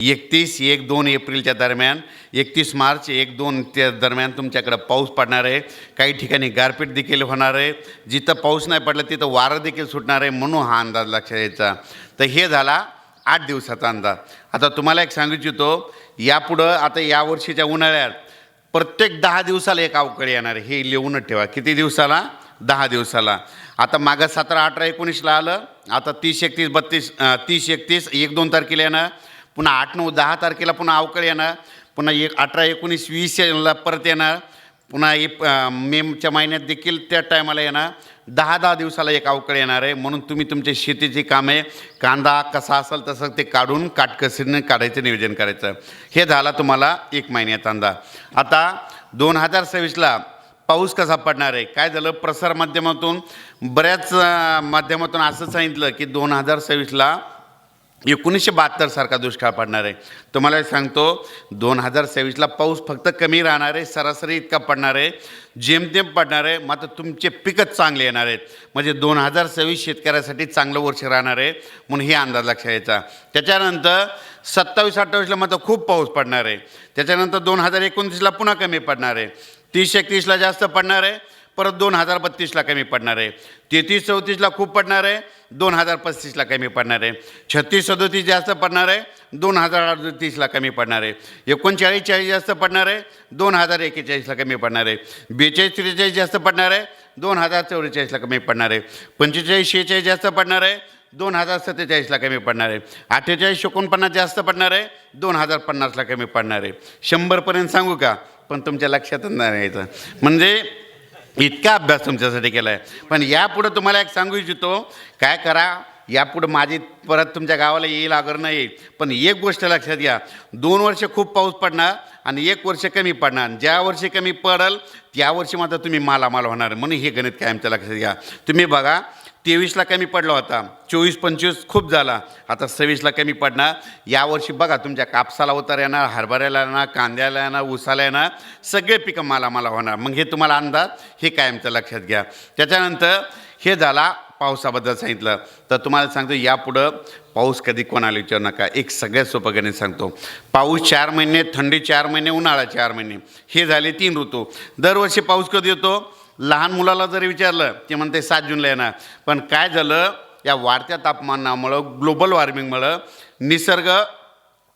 31-1-2 एप्रिलच्या दरम्यान, 31 मार्च 1-2 त्या दरम्यान तुमच्याकडे पाऊस पडणार आहे. काही ठिकाणी गारपीट देखील होणार आहे. जिथं पाऊस नाही पडला तिथं वारं देखील सुटणार आहे, म्हणून हा अंदाज लक्षात यायचा. तर हे झाला 8 दिवसाचा अंदाज. आता तुम्हाला एक सांगू इच्छितो, यापुढं आता यावर्षीच्या उन्हाळ्यात प्रत्येक 10 दिवसाला एक अवकाळी येणार आहे, हे लिहूनच ठेवा. किती दिवसाला? 10 दिवसाला. आता मागं 17, 18, 19ला आलं, आता 30, 31, 32, 30, 31, 1-2 तारखेला येणार, पुन्हा 8, 9, 10 तारखेला पुन्हा अवकाळी येणार, पुन्हा 18, 19, 20ला परत येणार, पुन्हा मेच्या महिन्यात देखील त्या टायमाला येणार. 10 दिवसाला एक अवकाळी येणार आहे. म्हणून तुम्ही तुमच्या शेतीची कामे, कांदा कसा असेल तसं ते काढून काटकसरीने काढायचं, नियोजन करायचं. हे झाला तुम्हाला 1 महिन्यात अंदाज. आता 2026ला पाऊस कसा पडणार आहे? काय झालं, प्रसार माध्यमातून बऱ्याच माध्यमातून असं सांगितलं की 2026ला 1972 सारखा दुष्काळ पडणार आहे. तुम्हाला सांगतो 2026ला पाऊस फक्त कमी राहणार आहे, सरासरी इतका पडणार आहे, जेमतेम पडणार आहे, मात्र तुमचे पिकच चांगले येणार आहेत. म्हणजे 2026 शेतकऱ्यासाठी चांगलं वर्ष राहणार आहे, म्हणून हे अंदाज लक्षात यायचा. त्याच्यानंतर 27-28ला मात्र खूप पाऊस पडणार आहे. त्याच्यानंतर 2029ला पुन्हा कमी पडणार आहे, 30-31ला जास्त पडणार आहे, परत 2032ला कमी पडणार आहे, 33-34ला खूप पडणार आहे, 2035ला कमी पडणार आहे, 36-37 जास्त पडणार आहे, 2038ला कमी पडणार आहे, 39-40 जास्त पडणार आहे, 2041ला कमी पडणार आहे, 42-43 जास्त पडणार आहे, 2044ला कमी पडणार आहे, 45-46 जास्त पडणार आहे, 2047ला कमी पडणार आहे, 48-49 जास्त पडणार आहे, 2050ला कमी पडणार आहे. 100पर्यंत सांगू का? पण तुमच्या लक्षातच नाही यायचं. म्हणजे इतका अभ्यास तुमच्यासाठी केला आहे. पण यापुढं तुम्हाला एक सांगू इच्छितो, काय करा, यापुढं माझी परत तुमच्या गावाला येईल अगर नाही येईल, पण एक गोष्ट लक्षात घ्या, 2 वर्ष खूप पाऊस पडणार आणि 1 वर्ष कमी पडणार. ज्या वर्षी कमी पडेल त्या वर्षी मात्र तुम्ही मालामाल होणार. म्हणून हे गणित कायमचं लक्षात घ्या. तुम्ही बघा, 23ला कमी पडला होता, 24-25 खूप झाला, आता 26ला कमी पडणार. यावर्षी बघा तुमच्या कापसाला उतार येणार, हरभऱ्याला येणार, कांद्याला येणार, ऊसाला येणार, सगळे पिकं मालामाला होणार. मग हे तुम्हाला अंदाज हे कायमचं लक्षात घ्या. त्याच्यानंतर हे झाला पावसाबद्दल सांगितलं. तर तुम्हाला सांगतो यापुढं पाऊस कधी कोणाला विचारू नका. एक सगळ्यात सोपं गणित सांगतो. पाऊस 4 महिने, थंडी 4 महिने, उन्हाळा 4 महिने, हे झाले 3 ऋतू. दरवर्षी पाऊस कधी येतो? लहान मुलाला जरी विचारलं ते म्हणते 7 जूनला येणार. पण काय झालं, या वाढत्या तापमानामुळं, ग्लोबल वॉर्मिंगमुळं निसर्ग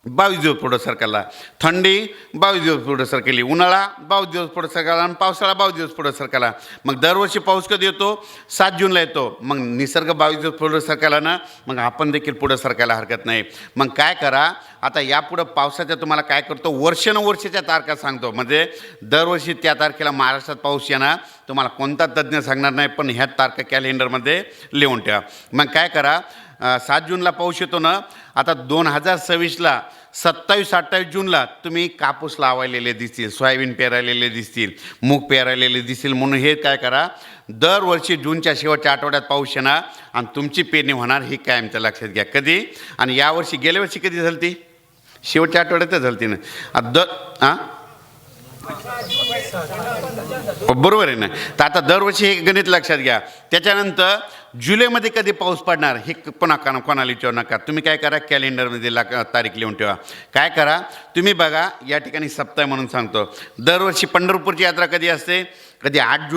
22 दिवस पुढं सरकारला, थंडी 22 दिवस पुढं सरकली, उन्हाळा 22 दिवस पुढं सरकारला आणि पावसाळा 22 दिवस पुढं सरकारला. मग दरवर्षी पाऊस कधी येतो? 7 जूनला येतो. मग निसर्ग 22 दिवस पुढं सरकारला ना, मग आपण देखील पुढं सरकायला हरकत नाही. मग काय करा, आता यापुढं पावसाच्या तुम्हाला काय करतो, वर्षानुवर्षाच्या तारखा सांगतो. म्हणजे दरवर्षी त्या तारखेला महाराष्ट्रात पाऊस येणार, तुम्हाला कोणता तज्ज्ञ सांगणार नाही, पण ह्या तारखा कॅलेंडरमध्ये लिहून ठेवा. मग काय करा, 7 जूनला पाऊस येतो ना, आता 2026ला 27-28 जूनला तुम्ही कापूस लावायलेले दिसतील, सोयाबीन पेरायलेले दिसतील, मूग पेरायलेले दिसतील. म्हणून हे काय करा, दरवर्षी जूनच्या शेवटच्या आठवड्यात पाऊस येणार आणि तुमची पेरणी होणार, हे कायमचं लक्षात घ्या. कधी? आणि यावर्षी, गेल्या वर्षी कधी झाली ती? शेवटच्या आठवड्यातच झाली ना. बरोबर आहे ना. तर आता दरवर्षी हे गणित लक्षात घ्या. त्याच्यानंतर जुलैमध्ये कधी पाऊस पडणार हे कोणाला विचारू नका. तुम्ही काय करा, कॅलेंडरमध्ये तारीख लिहून ठेवा. काय करा, तुम्ही बघा, या ठिकाणी सप्ताह म्हणून सांगतो. दरवर्षी पंढरपूरची यात्रा कधी असते? कधी 8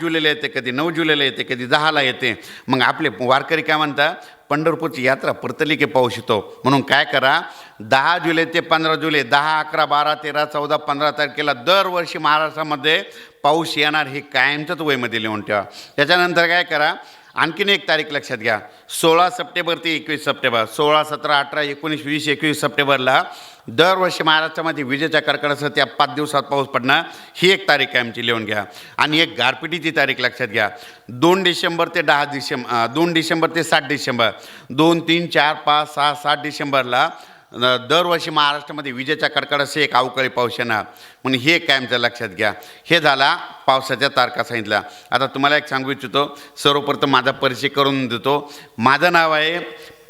जुलैला येते, कधी 9 जुलैला येते, कधी 10ला येते. मग आपले वारकरी काय म्हणतात, पंढरपूरची यात्रा परतली की पाऊस येतो. म्हणून काय करा, 10 जुलै ते 15 जुलै, 10, 11, 12, 13, 14, 15 तारखेला दरवर्षी महाराष्ट्रामध्ये पाऊस येणार, हे कायमचंच वयमध्ये लिहून ठेवा. त्याच्यानंतर काय करा, आणखीन एक तारीख लक्षात घ्या, 16 सप्टेंबर ते 21 सप्टेंबर, 16, 17, 18, 19, 20, 21 सप्टेंबरला दरवर्षी महाराष्ट्रामध्ये विजेच्या कडकडासह त्या 5 दिवसात पाऊस पडणार, ही एक तारीख कायमची लिहून घ्या. आणि एक गारपिटीची तारीख लक्षात घ्या, 2 डिसेंबर ते 2 डिसेंबर ते 7 डिसेंबर, 2, 3, 4, 5, 6, 7 डिसेंबरला दरवर्षी महाराष्ट्रामध्ये विजेच्या कडकडासह एक अवकाळी पाऊस येणार. म्हणून हे कायमचं लक्षात घ्या. हे झाला पावसाच्या तारखा सांगितल्या. आता तुम्हाला एक सांगू इच्छितो, सर्वप्रथम माझा परिचय करून देतो. माझं नाव आहे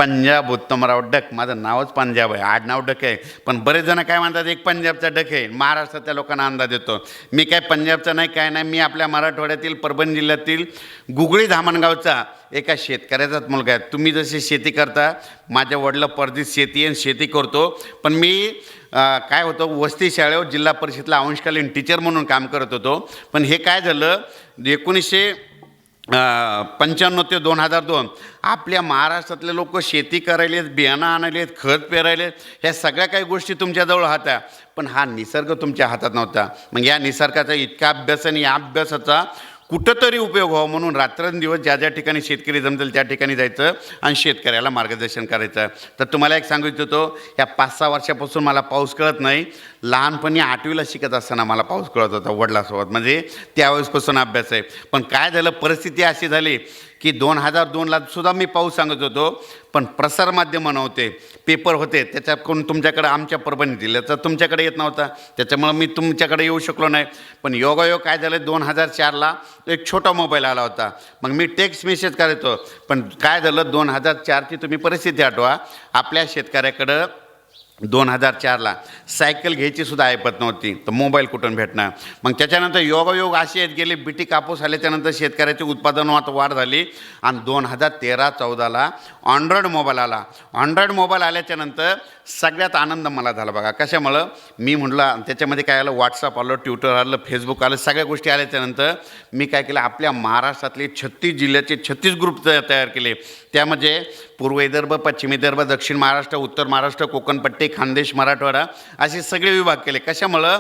पंजाब उत्तमराव डक, माझं नावच पंजाब आहे, आडनाव डक आहे, पण बरेच जण काय म्हणतात एक पंजाबचा डक आहे. महाराष्ट्रातल्या लोकांना अंदाज देतो. मी काय पंजाबचा नाही, काय नाही, मी आपल्या मराठवाड्यातील परभणी जिल्ह्यातील गुगळी धामणगावचा एका शेतकऱ्याचाच मुलगा आहे. तुम्ही जशी शेती करता, माझ्या वडील परदेश शेती आणि शेती करतो, पण मी काय होतं वस्ती शाळेवर जिल्हा परिषदला अंशकालीन टीचर म्हणून काम करत होतो. पण हे काय झालं 1995 ते 2002 आपल्या महाराष्ट्रातले लोक शेती करायलेत, बियाणं आणायलेत, खत पेरायलेत, ह्या सगळ्या काही गोष्टी तुमच्याजवळ होत्या, पण हा निसर्ग तुमच्या हातात नव्हता. मग या निसर्गाचा इतका अभ्यास आणि या अभ्यासाचा कुठंतरी उपयोग व्हावा म्हणून रात्रंदिवस ज्या ज्या ठिकाणी शेतकरी जमतील त्या ठिकाणी जायचं आणि शेतकऱ्याला मार्गदर्शन करायचं. तर तुम्हाला एक सांगू इच्छितो, ह्या 5-6 वर्षापासून मला पाऊस कळत नाही. लहानपणी 8वीला शिकत असताना मला पाऊस कळत होता वडिलांसोबत, म्हणजे त्यावेळेसपासून अभ्यास आहे. पण काय झालं, परिस्थिती अशी झाली की 2002ला सुद्धा मी पाऊस सांगत होतो, पण प्रसारमाध्यमं नव्हते, पेपर होते, त्याच्याकडून तुमच्याकडे आमच्या परभणी जिल्ह्याचा तुमच्याकडे येत नव्हता, त्याच्यामुळं मी तुमच्याकडे येऊ शकलो नाही. पण योगायोग काय झालं, 2004ला एक छोटा मोबाईल आला होता. मग मी टेक्स्ट मेसेज करायचो, पण काय झालं 2004ची तुम्ही परिस्थिती आठवा, आपल्या शेतकऱ्याकडं 2004ला सायकल घ्यायची सुद्धा ऐपत नव्हती, तर मोबाईल कुठून भेटणार. मग त्याच्यानंतर योगायोग असे येत गेले, बीटी कापूस आल्याच्यानंतर शेतकऱ्याची उत्पादनात वाढ झाली आणि 2013-14ला अँड्रॉइड मोबाईल आला. अँड्रॉइड मोबाईल आल्याच्यानंतर सगळ्यात आनंद मला झाला बघा. कशामुळं, मी म्हटलं त्याच्यामध्ये काय आलं, व्हॉट्सअप आलं, ट्विटर आलं, फेसबुक आलं, सगळ्या गोष्टी आल्याच्यानंतर मी काय केलं, आपल्या महाराष्ट्रातले 36 जिल्ह्याचे 36 ग्रुप तयार केले. त्यामध्ये पूर्व विदर्भ, पश्चिम विदर्भ, दक्षिण महाराष्ट्र, उत्तर महाराष्ट्र, कोकणपट्टी, खानदेश, मराठवाडा असे सगळे विभाग केले. कशामुळं,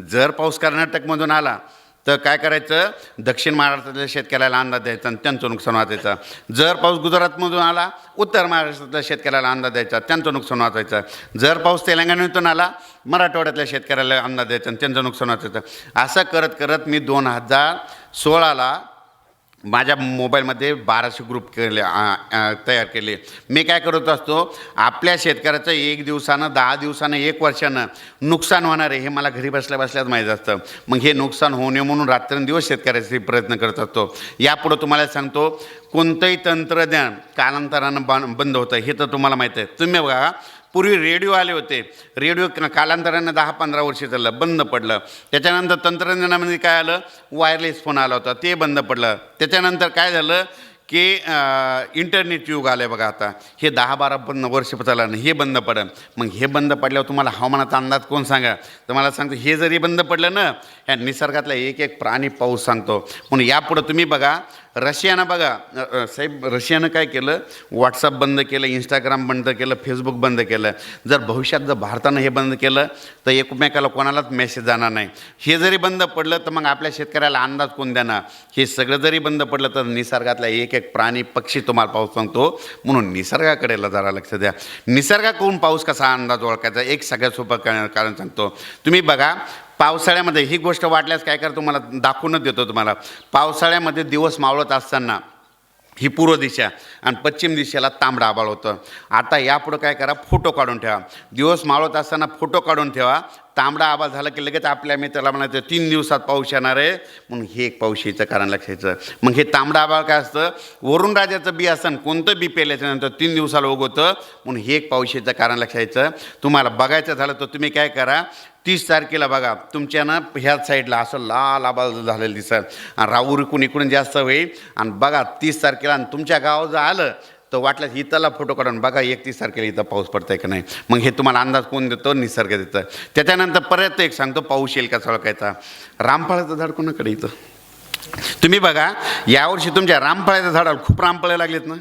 जर पाऊस कर्नाटकमधून आला तर काय करायचं, दक्षिण महाराष्ट्रातल्या शेतकऱ्याला अंदाज द्यायचा आणि त्यांचं नुकसान वाचायचं. जर पाऊस गुजरातमधून आला, उत्तर महाराष्ट्रातल्या शेतकऱ्याला अंदाज द्यायचा, त्यांचं नुकसान वाचायचं. जर पाऊस तेलंगणातून आला, मराठवाड्यातल्या शेतकऱ्याला अंदाज द्यायचा आणि त्यांचं नुकसान वाचायचं. असं करत करत मी 2016ला माझ्या मोबाईलमध्ये 1200 ग्रुप केले, तयार केले. मी काय करत असतो, आपल्या शेतकऱ्याचं 1 दिवसानं, 10 दिवसानं, 1 वर्षानं नुकसान होणार आहे हे मला घरी बसल्या बसल्याच माहीत असतं. मग हे नुकसान होऊ नये म्हणून रात्रंदिवस शेतकऱ्याचे प्रयत्न करत असतो. यापुढं तुम्हाला सांगतो, कोणतंही तंत्रज्ञान कालांतरानं बंद होतं हे तर तुम्हाला माहीत आहे. तुम्ही बघा, पूर्वी रेडिओ आले होते, रेडिओ कालांतरानं 10-15 वर्ष चाललं, बंद पडलं. त्याच्यानंतर तंत्रज्ञानामध्ये काय आलं, वायरलेस फोन आला होता, ते बंद पडलं. त्याच्यानंतर काय झालं की इंटरनेट युग आलं आहे बघा. आता हे 10-12 वर्ष चाललं नाही, हे बंद पडलं. मग हे बंद पडल्यावर तुम्हाला हवामानाचा अंदाज कोण सांगा, तर मला सांगतो, हे जरी बंद पडलं ना, ह्या निसर्गातला एक एक प्राणी पाऊस सांगतो. म्हणून यापुढं तुम्ही बघा, रशियानं बघा साहेब, रशियानं काय केलं, व्हॉट्सअप बंद केलं, इंस्टाग्राम बंद केलं, फेसबुक बंद केलं. जर भविष्यात जर भारतानं हे बंद केलं तर एकमेकाला कोणालाच मेसेज जाणार नाही. हे जरी बंद पडलं तर मग आपल्या शेतकऱ्याला अंदाज कोण देणार. हे सगळं जरी बंद पडलं तर निसर्गातला एक एक प्राणी पक्षी तुम्हाला पाऊस सांगतो. म्हणून निसर्गाकडे जरा लक्ष द्या. निसर्गाकडून पाऊस कसा अंदाज ओळखायचा, एक सगळ्यात सोपं कारण सांगतो. तुम्ही बघा, पावसाळ्यामध्ये ही गोष्ट वाटल्यास काय करा, तुम्हाला दाखवूनच देतो. तुम्हाला पावसाळ्यामध्ये दिवस मावळत असताना ही पूर्व दिशा आणि पश्चिम दिशेला तांबडा आभाळ होतं. आता यापुढं काय करा, फोटो काढून ठेवा. दिवस मावळत असताना फोटो काढून ठेवा. तांबडा आभाळ झाला की लगेच आपल्या मित्राला म्हणायचं 3 दिवसात पाऊस येणार आहे, म्हणून हे एक पाऊस यायचं कारण लक्षायचं. मग हे तांबडा आभाळ काय असतं, वरुण राजाचं बी असतं, कोणतं बी पेल्याच्यानंतर 3 दिवसाला उगवतं, म्हणून हे एक पाऊस यायचं कारण लक्षायचं. तुम्हाला बघायचं झालं तर तुम्ही काय करा, 30 तारखेला बघा, तुमच्यानं ह्याच साईडला असं लाल आभाळ झालेलं दिसत आणि राऊर इकडून जास्त होईल. आणि बघा 30 तारखेला आणि तुमच्या गावात जर आलं तर वाटलं इथला फोटो काढून बघा 31 तारखेला इथं पाऊस पडतंय का नाही. मग हे तुम्हाला अंदाज कोण देतो, निसर्ग देतं. त्याच्यानंतर परत एक सांगतो, पाऊस येईल का सळकायचा. रामफळाचं झाड कोणाकडे इथं तुम्ही बघा, यावर्षी तुमच्या रामफळाच्या झाडाला खूप रामफळे लागलेत ना.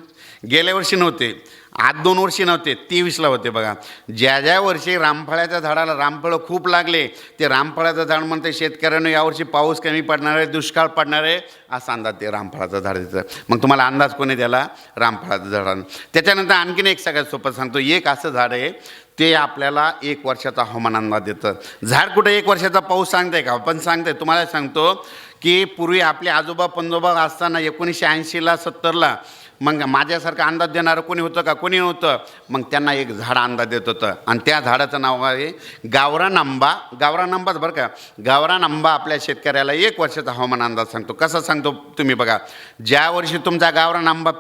गेल्या वर्षी नव्हते, 8-2 वर्षी नव्हते, 23ला होते बघा. ज्या ज्या वर्षी रामफळाच्या झाडाला रामफळं खूप लागले, ते रामफळाचं झाड म्हणते शेतकऱ्यांना यावर्षी पाऊस कमी पडणार आहे, दुष्काळ पडणार आहे असा अंदाज ते रामफळाचं झाड देतं. मग तुम्हाला अंदाज कोणी द्याला, रामफळाचं झाडानं. त्याच्यानंतर आणखीन एक सगळ्यात सोपं सांगतो, एक असं झाड आहे ते आपल्याला 1 वर्षाचा हवामान अंदाज देतं. झाड कुठं 1 वर्षाचा पाऊस सांगते का, पण सांगते. तुम्हाला सांगतो की पूर्वी आपले आजोबा पंजोबा असताना 1980ला 70ला मग माझ्यासारखं अंदाज देणारं कोणी होतं का, कोणी नव्हतं. मग त्यांना एक झाड अंदाज देत होतं आणि त्या झाडाचं नाव आहे गावरान आंबा. गावरान आंबाच बरं का. गावरान आंबा आपल्या शेतकऱ्याला 1 वर्षाचा हवामान अंदाज सांगतो. कसा सांगतो तुम्ही बघा, ज्या वर्षी तुमचा गावरान आंबा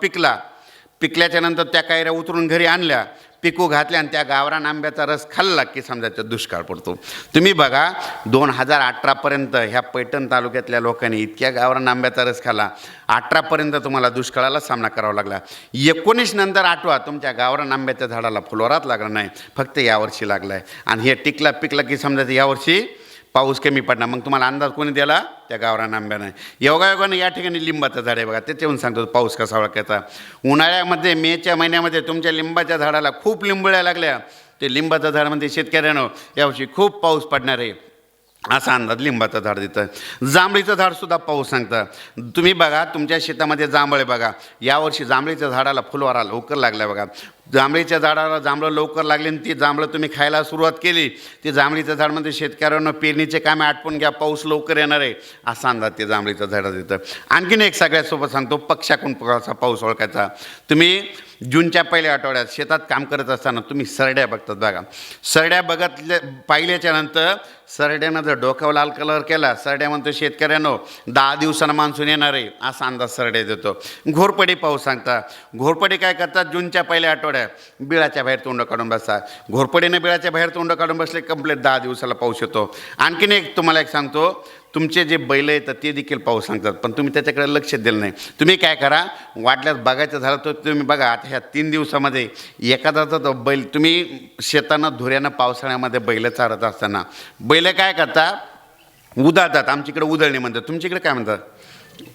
पिकल्याच्या नंतर त्या कैऱ्या उतरून घरी आणल्या, पिकू घातल्या आणि त्या गावरान आंब्याचा रस खाल्ला की समजायचं दुष्काळ पडतो. तुम्ही बघा 2018पर्यंत ह्या पैठण तालुक्यातल्या लोकांनी इतक्या गावरान आंब्याचा रस खाल्ला. 18पर्यंत तुम्हाला दुष्काळाला सामना करावा लागला. 19 नंतर आठवा तुमच्या गावरान आंब्याच्या झाडाला फुलोराच लागला नाही, फक्त यावर्षी लागला आहे. आणि हे पिकला की समजायचं यावर्षी पाऊस कमी पडणार. मग तुम्हाला अंदाज कोणी दिला? त्या गावरान आंब्याने. योगायोगाने या ठिकाणी लिंबाचं झाड आहे बघा, त्याच्याहून सांगतो पाऊस कसा ओळखायचा. उन्हाळ्यामध्ये मेच्या महिन्यामध्ये तुमच्या लिंबाच्या झाडाला खूप लिंबळ्या लागल्या, ते लिंबाचं झाड म्हणते शेतकऱ्यानं यावर्षी खूप पाऊस पडणार आहे असा अंदाज लिंबाचं झाड देतं. जांभळीचं झाडसुद्धा पाऊस सांगतं. तुम्ही बघा तुमच्या शेतामध्ये जांभळे बघा, यावर्षी जांभळीच्या झाडाला फुलवारा लवकर लागला बघा. जांभळीच्या झाडाला जांभळं लवकर लागले आणि ती जांभळं तुम्ही खायला सुरुवात केली, ते जांभळीचं झाड म्हणजे शेतकऱ्यांना पेरणीचे कामे आटपून घ्या, पाऊस लवकर येणार आहे असा अंदाज ते जांभळीचं झाड देतं. आणखीन एक सगळ्यासोबत सांगतो पक्षाकडून कसा पाऊस ओळखायचा. तुम्ही जूनच्या पहिल्या आठवड्यात शेतात काम करत असताना तुम्ही सरड्या बघतात बघा. सरड्या पाहिल्याच्या नंतर सरड्यानं जर डोक्यावर लाल कलर केला, सरड्या म्हणतो शेतकऱ्यांनो 10 दिवसांना मान्सून येणार आहे असा अंदाज सरड्या देतो. घोरपडी पाऊस सांगता. घोरपडी काय करतात? जूनच्या पहिल्या आठवड्यात बिळाच्या बाहेर तोंड काढून बसतात. घोरपडीने बिळाच्या बाहेर तोंड काढून बसले कंप्लीट 10 दिवसाला पाऊस येतो. आणखीन एक तुम्हाला एक सांगतो, तुमचे जे बैल येतात ते देखील पाऊस सांगतात, पण तुम्ही त्याच्याकडे लक्ष दिलं नाही. तुम्ही काय करा, वाटल्यास बघायचं झालं तर तुम्ही बघा आता ह्या 3 दिवसामध्ये एखादा बैल तुम्ही शेतानं धुऱ्यानं पावसाळ्यामध्ये बैल चारत असताना बैल काय करतात? उधळतात. आमच्याकडे उधळणे म्हणतात, तुमच्याकडे काय म्हणतात?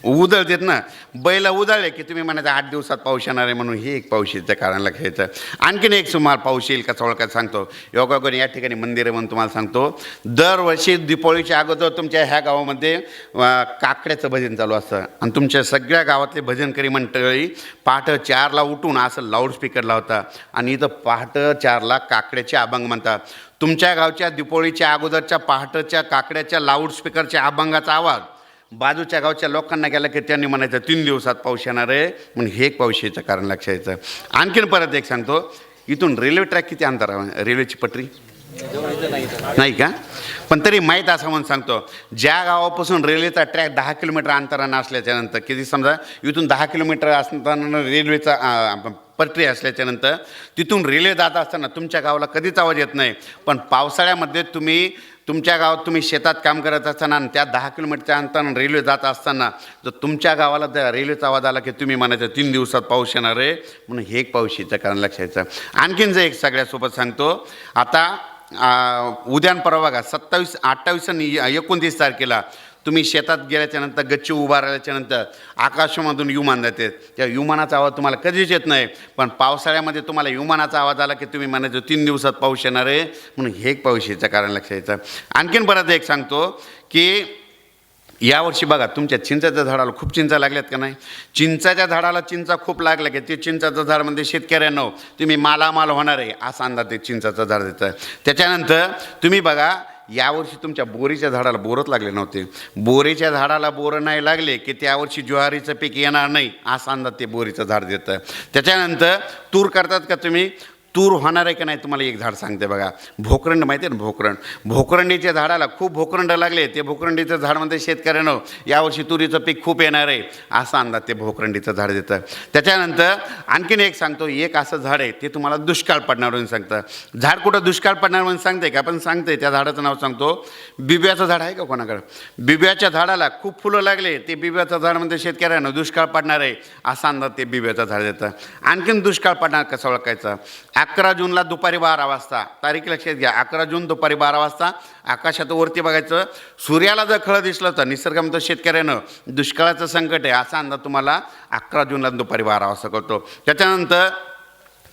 उधळतात ना. बैल उधळले की तुम्ही म्हणायचं 8 दिवसात पाऊस येणार आहे म्हणून हे एक पाऊस येतं कारणला घ्यायचं. आणखीन एक सुमार पाऊस येईल का ओळखायचं सांगतो. योगायोगाने या ठिकाणी मंदिर म्हणून तुम्हाला सांगतो, दरवर्षी दीपावलीच्या अगोदर तुमच्या ह्या गावामध्ये काकड्याचं भजन चालू असतं आणि तुमच्या सगळ्या गावातले भजनकरी मंडळी पहाटे 4ला उठून असं लाऊडस्पीकर लावतात आणि इथं पहाटे 4ला काकड्याचे अभंग म्हणतात. तुमच्या गावच्या दीपावलीच्या अगोदरच्या पहाटेच्या काकड्याच्या लाऊडस्पीकरच्या अभंगाचा आवाज बाजूच्या गावच्या लोकांना गेला की त्यांनी म्हणायचं 3 दिवसात पाऊस येणार आहे म्हणून हे एक पाऊस यायचं कारण लक्षात यायचं. आणखीन परत एक सांगतो, इथून रेल्वे ट्रॅक किती अंतर आहे? रेल्वेची पटरी नाही का? पण तरी माहीत असं म्हणून सांगतो, ज्या गावापासून रेल्वेचा ट्रॅक 10 किलोमीटर अंतरानं असल्याच्यानंतर किती समजा इथून 10 किलोमीटर असताना रेल्वेचा पटरी असल्याच्यानंतर तिथून रेल्वे जात असताना तुमच्या गावाला कधीच आवाज येत नाही. पण पावसाळ्यामध्ये तुमच्या गावात तुम्ही शेतात काम करत असताना आणि त्या 10 किलोमीटरच्या अंतरानं रेल्वे जात असताना जर तुमच्या गावाला त्या रेल्वेचा आवाज आला की तुम्ही म्हणायचं 3 दिवसात पाऊस येणार आहे म्हणून हे एक पाऊस यायचं कारण लक्षात यायचं. आणखीन जे एक सगळ्यासोबत सांगतो, आता उद्यान परवा बघा 27, 28 आणि 29 तारखेला तुम्ही शेतात गेल्याच्यानंतर गच्ची उभा राहिल्याच्यानंतर आकाशामधून विमान जाते. त्या विमानाचा आवाज तुम्हाला कधीच येत नाही, पण पावसाळ्यामध्ये तुम्हाला विमानाचा आवाज आला की तुम्ही म्हणायचं 3 दिवसात पाऊस येणार आहे म्हणून हे एक पाऊस यायचं कारण लक्षात यायचं. आणखीन परत एक सांगतो की यावर्षी बघा तुमच्या चिंचाच्या झाडाला खूप चिंचा लागल्यात का नाही? चिंचाच्या झाडाला चिंचा खूप लागल्या की ते चिंचाचं झाड म्हणजे शेतकऱ्यांनो तुम्ही मालामाल होणार आहे असा अंदाज ते चिंचाचं झाड देतं. त्याच्यानंतर तुम्ही बघा यावर्षी तुमच्या बोरीच्या झाडाला बोरच लागले नव्हते. बोरीच्या झाडाला बोरं नाही लागले की त्यावर्षी ज्वारीचं पीक येणार नाही असा अंदाज ते बोरीचं झाड देतं. त्याच्यानंतर तूर करतात का तुम्ही? तूर होणार आहे का नाही तुम्हाला एक झाड सांगते बघा. भोकरंड माहिती आहे ना? भोकरंडीच्या झाडाला खूप भोकरंड लागले, ते भोकरंडीचं झाड म्हणते शेतकऱ्यानं यावर्षी तुरीचं पीक खूप येणार आहे असा अंदाज ते भोकरंडीचं झाड देतं. त्याच्यानंतर आणखीन एक सांगतो, एक असं झाड आहे ते तुम्हाला दुष्काळ पडणार म्हणून सांगतं. झाड कुठं दुष्काळ पडणार म्हणून सांगते का? पण सांगते त्या झाडाचं नाव सांगतो. बिब्याचं झाड आहे का कोणाकडं? बिब्याच्या झाडाला खूप फुलं लागले, ते बिब्याचं झाड म्हणते शेतकऱ्यानं दुष्काळ पडणार आहे असा अंदाज ते बिब्याचं झाड देतं. आणखीन दुष्काळ पडणार कसं ओळखायचं? 11 जूनला दुपारी 12 वाजता तारीख लक्षात घ्या. 11 जून दुपारी 12 वाजता आकाशात वरती बघायचं, सूर्याला जर खळं दिसलं तर निसर्ग म्हणतो शेतकऱ्यानं दुष्काळाचं संकट आहे असा अंदाज तुम्हाला 11 जूनला दुपारी 12 वाजता करतो. त्याच्यानंतर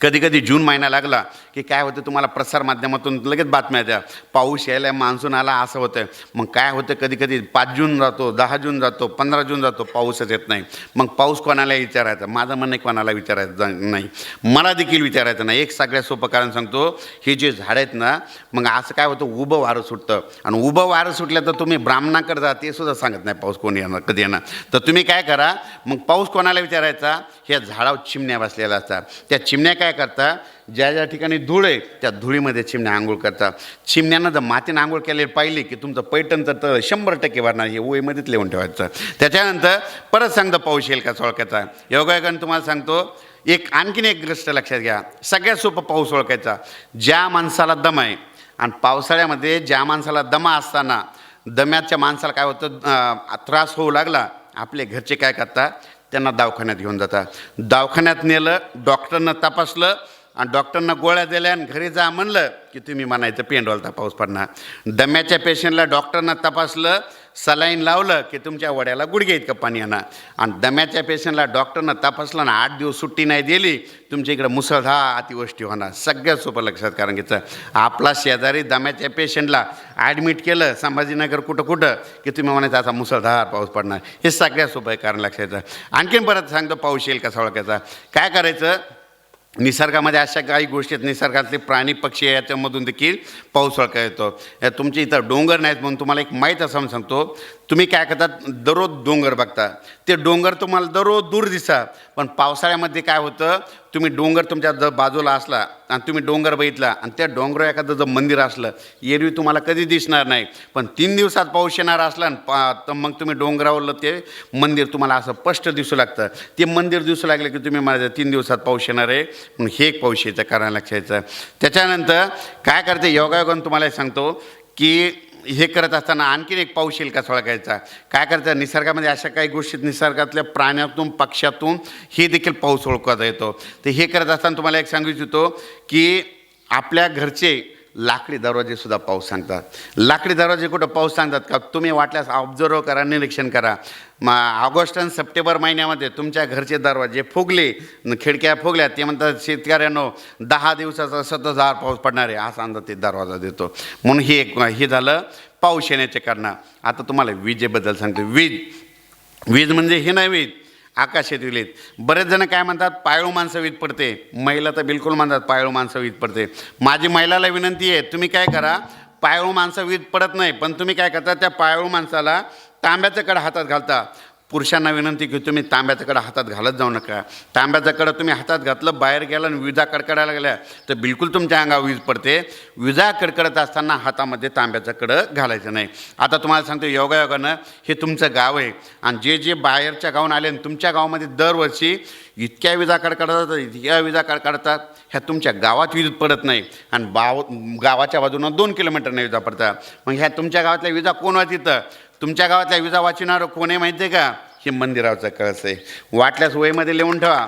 कधी कधी जून महिना लागला की काय होतं तुम्हाला प्रसारमाध्यमातून लगेच बातम्या द्या पाऊस यायला मान्सून आला असं होतं. मग काय होतं कधी कधी 5 जून जातो, 10 जून जातो, 15 जून जातो, पाऊसच येत नाही. मग पाऊस कोणाला विचारायचा? माझं म्हणणं कोणाला विचारायचं नाही, मला देखील विचारायचं नाही. एक सगळ्यात सोपं कारण सांगतो, हे जे झाड आहेत ना मग असं काय होतं उभं वारं सुटतं आणि उभं वारं सुटलं तर तुम्ही ब्राह्मणाकडे जा ते सुद्धा सांगत नाही पाऊस कोणी येणार कधी येणार. तर तुम्ही काय करा मग पाऊस कोणाला विचारायचा? ह्या झाडावर चिमण्या बसलेल्या असतात, त्या चिमण्या काय करता, ज्या ज्या ठिकाणी धूळ आहे त्या धुळीमध्ये चिमण्या आंघोळ करतात. चिमण्यांना जर मातीनं आंघोळ केलेली पाहिली की तुमचं पैठण तर 100% वाढणार, हे ओळीमध्येच लिहून ठेवायचं. त्याच्यानंतर परत सांगतो पाऊस येईल का सोळक्याचा. योगायोगानं तुम्हाला सांगतो एक आणखीन एक गोष्ट लक्षात घ्या. सगळ्यात सोपं पाऊस ओळखायचा, ज्या माणसाला दम आहे. आणि पावसाळ्यामध्ये ज्या माणसाला दमा असताना, दम्याच्या माणसाला काय होतं, त्रास होऊ लागला, आपले घरचे काय करतात, त्यांना दवाखान्यात घेऊन जातात. दवाखान्यात नेलं, डॉक्टरनं तपासलं आणि डॉक्टरनं गोळ्या दिल्या आणि घरी जा म्हणलं की तुम्ही म्हणायचं पेंडॉलता पाऊस पडणार. दम्याच्या पेशंटला डॉक्टरनं तपासलं, सलाईन लावलं की तुमच्या वड्याला गुडघे इतकं पाणी येणार. आणि दम्याच्या पेशंटला डॉक्टरनं तपासलं ना 8 दिवस सुट्टी नाही दिली, तुमच्या इकडं मुसळधार अतिवृष्टी होणार. सगळ्यात सोपं लक्षात कारण घ्यायचं, आपला शेजारी दम्याच्या पेशंटला ॲडमिट केलं संभाजीनगर कुठं की तुम्ही म्हणायचं आता मुसळधार पाऊस पडणार. हे सगळ्यात सोपं आहे कारण लक्षात. आणखीन परत सांगतो पाऊस येईल कसा ओळखायचा. काय करायचं, निसर्गामध्ये अशा काही गोष्टी आहेत, निसर्गातले प्राणी पक्षी याच्यामधून देखील पाऊस ओळखता येतो. तुमच्या इथं डोंगर नाहीत म्हणून तुम्हाला एक माहीत असं सांगतो, तुम्ही काय करतात, दररोज डोंगर बघता, ते डोंगर तुम्हाला दररोज दूर दिसा. पण पावसाळ्यामध्ये काय होतं, तुम्ही डोंगर तुमच्या जर बाजूला असला आणि तुम्ही डोंगर बघितला आणि त्या डोंगरावर एखादं जर मंदिर असलं, एरवी तुम्हाला कधी दिसणार नाही. पण 3 दिवसात पाऊस येणार असला तर मग तुम्ही डोंगरावरलं ते मंदिर तुम्हाला असं स्पष्ट दिसू लागतं. ते मंदिर दिसू लागलं की तुम्ही मला 3 दिवसात पाऊस येणार आहे, म्हणून हे एक पाऊस यायचं कारण लक्षायचं. त्याच्यानंतर काय करते, योगायोगानं तुम्हाला सांगतो की हे करत असताना आणखीन एक पाऊस येईल का ओळखायचा. काय करतं, निसर्गामध्ये अशा काही गोष्टी, निसर्गातल्या प्राण्यातून पक्ष्यातून हे देखील पाऊस ओळखता येतो. तर हे करत असताना तुम्हाला एक सांगू इच्छितो की आपल्या घरचे लाकडी दरवाजेसुद्धा पाऊस सांगतात. लाकडी दरवाजे कुठं पाऊस सांगतात का, तुम्ही वाटल्यास ऑब्झर्व करा, निरीक्षण करा. ऑगस्ट आणि सप्टेंबर महिन्यामध्ये तुमच्या घरचे दरवाजे फुगले, खिडक्या फुगल्या, ते म्हणतात शेतकऱ्यांनो 10 दिवसाचा सततधार पाऊस पडणार आहे असा अंदाज ते दरवाजा देतो. म्हणून हे झालं पाऊस येण्याचे कारण. आता तुम्हाला विजेबद्दल सांगतो. वीज म्हणजे हे नाही, वीज आकाशात विलीत. बरेच जण काय म्हणतात, पाळीव माणसं वीज पडते. महिला तर बिलकुल म्हणतात पाळीव माणसं वीज पडते. माझी महिलाला विनंती आहे, तुम्ही काय करा, पाळीव माणसं वीज पडत नाही, पण तुम्ही काय करता, त्या पाळीव माणसाला तांब्याचं कडा हातात घालता. पुरुषांना विनंती की तुम्ही तांब्याचं कडा हातात घालत जाऊ नका. तांब्याचं कडा तुम्ही हातात घातलं, बाहेर गेला आणि विजा कडकडायला गेल्या तर बिलकुल तुमच्या अंगावर वीज पडते. विजा कडकडत असताना हातामध्ये तांब्याचं कडं घालायचं नाही. आता तुम्हाला सांगतो, योगायोगानं हे तुमचं गाव आहे आणि जे बाहेरच्या गावून आले, तुमच्या गावामध्ये दरवर्षी इतक्या विजा कडकडतात, इतक्या विजा कडकडतात, ह्या तुमच्या गावात वीज पडत नाही आणि गावाच्या बाजूनं 2 किलोमीटरने विजा पडतात. मग ह्या तुमच्या गावातल्या विजा कोण वाचितं, तुमच्या गावातल्या विजा वाचणारं कोण आहे माहिती आहे का, हे मंदिराचा कळस आहे. वाटल्यास वहीमध्ये लिहून ठेवा.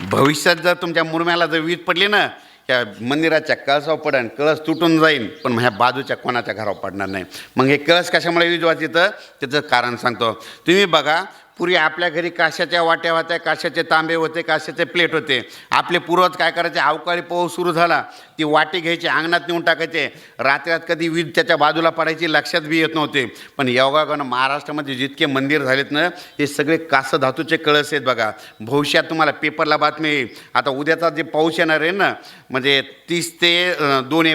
भविष्यात जर तुमच्या मुरम्याला जर वीज पडली ना, ह्या मंदिराच्या कळसावर पडेल, कळस तुटून जाईल, पण ह्या बाजूच्या कोणाच्या घरावर पडणार नाही. मग हे कळस कशामुळे वीज वाचितं त्याचं कारण सांगतो. तुम्ही बघा, पूर्वी आपल्या घरी काशाच्या वाट्या होत्या, काशाचे तांबे होते, काशाचे प्लेट होते. आपले पूर्वज काय करायचे, अवकाळी पाऊस सुरू झाला ती वाटी घ्यायची, अंगणात नेऊन टाकायचे. रात्रात कधी वीज त्याच्या बाजूला पडायची लक्षात बी येत नव्हते. पण योगायोगानं महाराष्ट्रामध्ये जितके मंदिर झालेत ना, हे सगळे कासं धातूचे कळस आहेत. बघा, भविष्यात तुम्हाला पेपरला बातमी येईल. आता उद्याचा जे पाऊस येणार आहे ना, म्हणजे 30 ते 2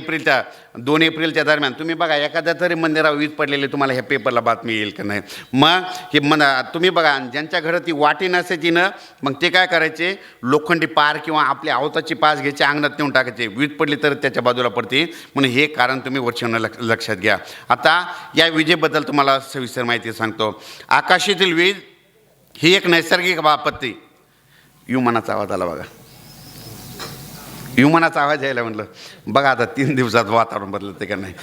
एप्रिलच्या दरम्यान तुम्ही बघा, एखाद्या तरी मंदिरावर वीज पडलेली तुम्हाला ह्या पेपरला बातमी येईल का नाही. मग हे तुम्ही बघा, ज्यांच्या घरात ती वाटी नसायची ना, मग ते काय करायचे, लोखंडी पार किंवा आपल्या आवताची पास घ्यायचे, अंगणात नेऊन टाकायचे. वीज पडली तर त्याच्या बाजूला पडते, म्हणून हे कारण तुम्ही वर्षांना लक्षात घ्या. आता या विजेबद्दल तुम्हाला सविस्तर माहिती सांगतो. आकाशातील वीज ही एक नैसर्गिक आपत्ती. विमानाचा आवाज आला बघा, विमानाचा आवाज यायला म्हटलं. बघा आता 3 दिवसात वातावरण बदलते का नाही,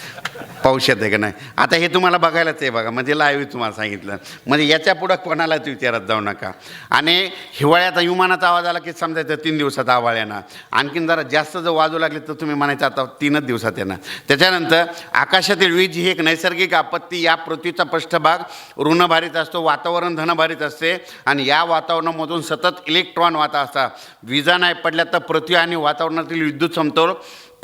पाऊस येते का नाही. आता हे तुम्हाला बघायलाच आहे बघा, म्हणजे लाईव्ह तुम्हाला सांगितलं. म्हणजे याच्या पुढं कोणालाच विचारत जाऊ नका. आणि हिवाळ्यात विमानाचा आवाज आला की समजायचं 3 दिवसात आवाज येणार. आणखीन जरा जास्त जर वाजू लागले तर तुम्ही म्हणायचं आता 3च दिवसात येणार. त्याच्यानंतर आकाशातील वीज ही एक नैसर्गिक आपत्ती. या पृथ्वीचा पृष्ठभाग ऋणभारित असतो, वातावरण धनभारित असते आणि या वातावरणामधून सतत इलेक्ट्रॉन वाहत असतात. विजा नाही पडल्या तर पृथ्वी आणि वातावरणातील विद्युत समतोल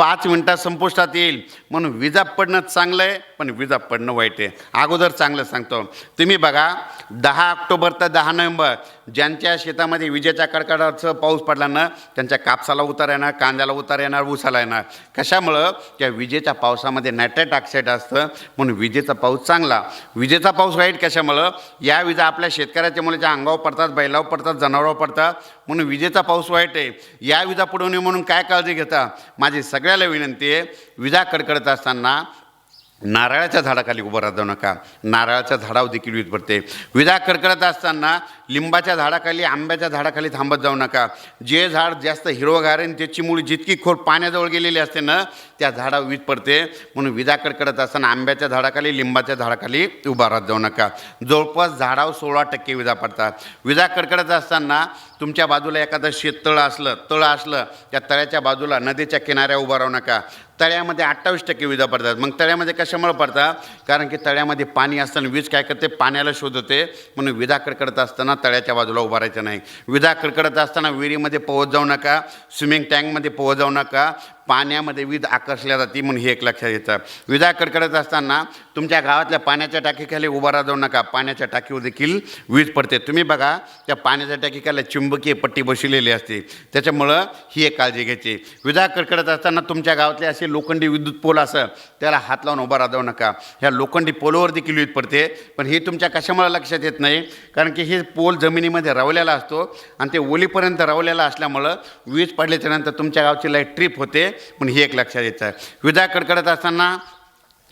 5 मिनिटात संपुष्टात येईल. म्हणून विजा पडणं चांगलं आहे, पण विजा पडणं वाईट आहे. अगोदर चांगलं सांगतो. तुम्ही बघा 10 ऑक्टोबर ते 10 नोव्हेंबर ज्यांच्या शेतामध्ये विजेच्या कडकडाटाचा पाऊस पडला ना, त्यांच्या कापसाला उतार येणार, कांद्याला उतार येणार, ऊसाला येणार. कशामुळं? त्या विजेच्या पावसामध्ये नायट्रेट ऑक्साईड असतं, म्हणून विजेचा पाऊस चांगला. विजेचा पाऊस वाईट कशामुळं? या विजा आपल्या शेतकऱ्याच्या मुलाच्या अंगावर पडतात, बैलावर पडतात, जनावरावर पडतात, म्हणून विजेचा पाऊस वाईट आहे. या विजा पडू नये म्हणून काय काळजी घेता? माझी सगळ्याला विनंती आहे, विजा कडकडत असताना नारळाच्या झाडाखाली उभं राहू नका. नारळाच्या झाडावर देखील वीज पडते. विजा कडकडत असताना लिंबाच्या झाडाखाली, आंब्याच्या झाडाखाली थांबत जाऊ नका. जे झाड जास्त हिरवगार आहे त्याची मुळी जितकी खोल पाण्याजवळ गेलेली असते ना, त्या झाडावर वीज पडते. म्हणून विजा कडकडत असताना आंब्याच्या झाडाखाली, लिंबाच्या झाडाखाली उभा राहत जाऊ नका. जवळपास झाडावर 16% विजा पडतात. विजा कडकडत असताना तुमच्या बाजूला एखादं शेततळ असलं, त्या तळ्याच्या बाजूला नदीच्या किनाऱ्या उभा राहू नका. तळ्यामध्ये 28% विजा पडतात. मग तळ्यामध्ये कशामुळे पडतात? कारण की तळ्यामध्ये पाणी असताना वीज काय करते? पाण्याला शोधते. म्हणून विजा कडकडत असताना तळ्याच्या बाजूला उभा राहायचं नाही. विजा कडकडत असताना विहिरीमध्ये पोहत जाऊ नका, स्विमिंग टँकमध्ये पोहत जाऊ नका. पाण्यामध्ये वीज आकर्षल्या जाते, म्हणून हे एक लक्षात घ्यायचं. विजा कडकडत असताना तुमच्या गावातल्या पाण्याच्या टाकीखाली उभा राहू नका. पाण्याच्या टाकीवर देखील वीज पडते. तुम्ही बघा त्या पाण्याच्या टाकीखाली चुंबकीय पट्टी बसवलेली असते, त्याच्यामुळं ही एक काळजी घ्यायची. विजा कडकडत असताना तुमच्या गावातले असे लोखंडी विद्युत पोल असं त्याला हात लावून उभा राहू नका. ह्या लोखंडी पोलवर देखील वीज पडते. पण हे तुमच्या कशामुळे लक्षात येत नाही? कारण की हे पोल जमिनीमध्ये रवलेला असतो आणि ते ओलीपर्यंत रवलेला असल्यामुळं वीज पडल्याच्यानंतर तुमच्या गावची लाईट ट्रिप होते. पण ही एक लक्षात येतं आहे. विजा कडकडत असताना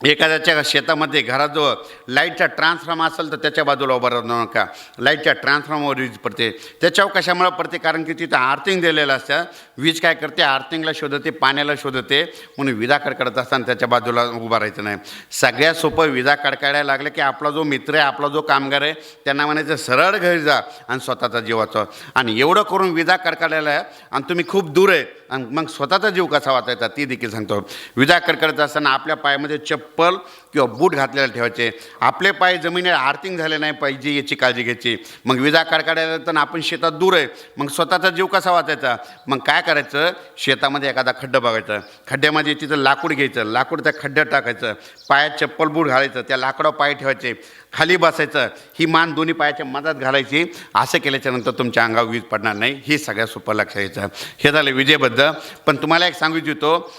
एखाद्याच्या शेतामध्ये घराजवळ लाईटचा ट्रान्सफॉर्मर असेल तर त्याच्या बाजूला उभं राहू नका. लाईटच्या ट्रान्सफॉर्मरवर वीज पडते. त्याच्यावर कशामुळे पडते? कारण की तिथं आर्थिंग दिलेलं असतं. वीज काय करते? आर्थिंगला शोधते, पाण्याला शोधते. म्हणून विजा कडकडत असताना त्याच्या बाजूला उभं राहायचं नाही. सगळ्यात सोपं विजा कडकाडायला लागलं की आपला जो मित्र आहे, आपला जो कामगार आहे, त्यांना म्हणायचं सरळ घरी जा आणि स्वतःचा जीव वाचवा. आणि एवढं करून विजा कडकाडायला आहे आणि तुम्ही खूप दूर आहे आणि मग स्वतःचा जीव कसा वाचायचा ती देखील सांगतो. विजा कडकडत असताना आपल्या पायामध्ये चप्पल किंवा बूट घातलेले ठेवायचे. आपले पाय जमिनीवर आर्थिंग झाले नाही पाहिजे याची काळजी घ्यायची. मग विजा कडकाडायला तर आपण शेतात दूर आहे, मग स्वतःचा जीव कसा वाचायचा? मग काय करायचं? शेतामध्ये एखादा खड्डा बघायचं, खड्ड्यामध्ये तिथं लाकूड घ्यायचं, लाकूड त्या खड्ड्यात टाकायचं, पायात चप्पल बूट घालायचं, त्या लाकडावर पाय ठेवायचे, खाली बसायचं, ही मान दोन्ही पायाच्या मधात घालायची. असं केल्याच्यानंतर तुमच्या अंगावर वीज पडणार नाही. ही सगळ्यात सोपं लक्षात घ्यायचं. हे झालं विजेबद्दल. पण तुम्हाला एक सांगू इच्छितो,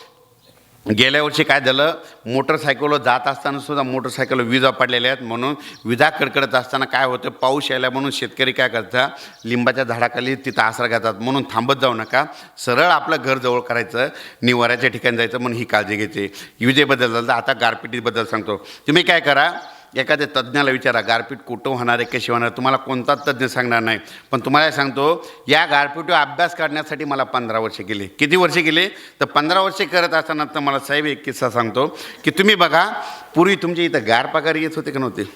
गेल्या वर्षी काय झालं, मोटरसायकलवर जात असताना सुद्धा मोटरसायकल विजा पडलेल्या आहेत. म्हणून विजा कडकडत असताना काय होतं, पाऊस यायला म्हणून शेतकरी काय करतात, लिंबाच्या झाडाखाली तिथं आसरा घेतात. म्हणून थांबत जाऊ नका, सरळ आपलं घर जवळ करायचं, निवाऱ्याच्या ठिकाणी जायचं. म्हणून ही काळजी घ्यायची. विजेबद्दल झालं. आता गारपिटीबद्दल सांगतो. तुम्ही काय करा, एखाद्या तज्ज्ञाला विचारा गारपीट कुठं होणार आहे, कशी होणार. तुम्हाला कोणताच तज्ज्ञ सांगणार नाही. पण तुम्हाला सांगतो, या गारपीटीवर अभ्यास करण्यासाठी मला 15 वर्षे गेले. किती वर्षे गेले? तर 15 वर्षे करत असताना तर मला साहेब एक किस्सा सांगतो की तुम्ही बघा, पूर्वी तुमच्या इथं गार पगार येत होते का नव्हते?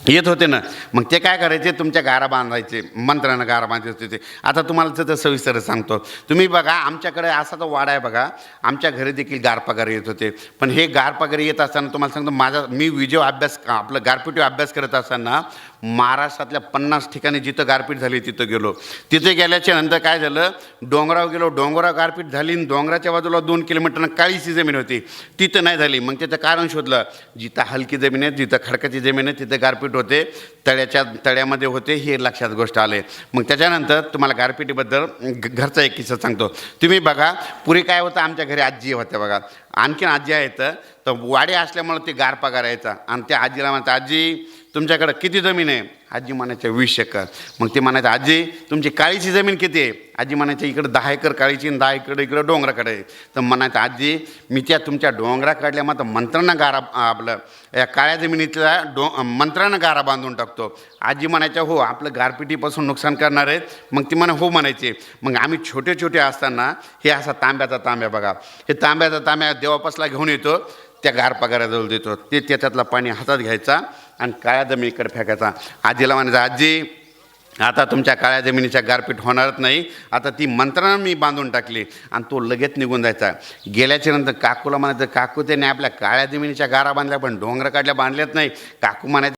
येत होते ना. मग ते काय करायचे, तुमच्या गारा बांधायचे, मंत्र्यानं गारा बांधायचे होते. आता तुम्हाला तर सविस्तर सांगतो. तुम्ही बघा, आमच्याकडे असा तो वाडा आहे बघा, आमच्या घरी देखील गार पगार येत होते. पण हे गार पगार येत असताना तुम्हाला सांगतो, मी विजेवर अभ्यास, आपलं गारपिटीवर अभ्यास करत असताना महाराष्ट्रातल्या 50 ठिकाणी जिथं गारपीट झाली तिथं गेलो. तिथे गेल्याच्या नंतर काय झालं, डोंगरावर गेलो, डोंगरावर गारपीट झाली आणि डोंगराच्या बाजूला 2 किलोमीटरनं काळीची जमीन होती, तिथं नाही झाली. मग त्याचं कारण शोधलं. जिथं हलकी जमीन आहे, जिथं खडकाची जमीन आहे, तिथं गारपीट होते, तळ्यामध्ये होते. हे लक्षात गोष्ट आले. मग त्याच्यानंतर तुम्हाला गारपिटीबद्दल घरचा एक किस्सा सांगतो. तुम्ही बघा, पुढे काय होतं, आमच्या घरी आजी होत्या बघा, आणखीन आजी आहेत. तर वाडे असल्यामुळे ते गार पगार यायचा. आणि त्या आजीला म्हणतात, आजी तुमच्याकडं किती जमीन आहे? आजी म्हणायच्या 20 एकर. मग ते म्हणायचं, आजी तुमची काळीची जमीन किती आहे? आजी म्हणायची, इकडं 10 एकर काळीची आणि 10 एकर इकडं डोंगराकडे आहे. तर म्हणायचं, आजी मी त्या तुमच्या डोंगराकडल्या मात्र मंत्रांना गारा, आपलं या काळ्या जमिनीतल्या मंत्रांना गारा बांधून टाकतो. आजी म्हणायच्या, हो आपलं गारपिटीपासून नुकसान करणार आहेत? मग ती म्हणा, हो म्हणायचे. मग आम्ही छोटे छोटे असताना हे असा तांब्याचा तांब्या बघा, हे तांब्याचा तांब्या देवापासला घेऊन येतो, त्या गार पगाराजवळ देतो. ते त्याच्यातलं पाणी हातात घ्यायचा आणि काळ्या जमिनीकडे फेकायचा. आजीला म्हणायचं, आजी आता तुमच्या काळ्या जमिनीच्या गारपीट होणारच नाही, आता ती मंत्रानं मी बांधून टाकली. आणि तो लगेच निघून जायचा. गेल्याच्या नंतर काकूला म्हणायचं, काकू त्याने आपल्या काळ्या जमिनीच्या गारा बांधल्या पण डोंगराकडल्या बांधल्याच नाही. काकू म्हणायचं,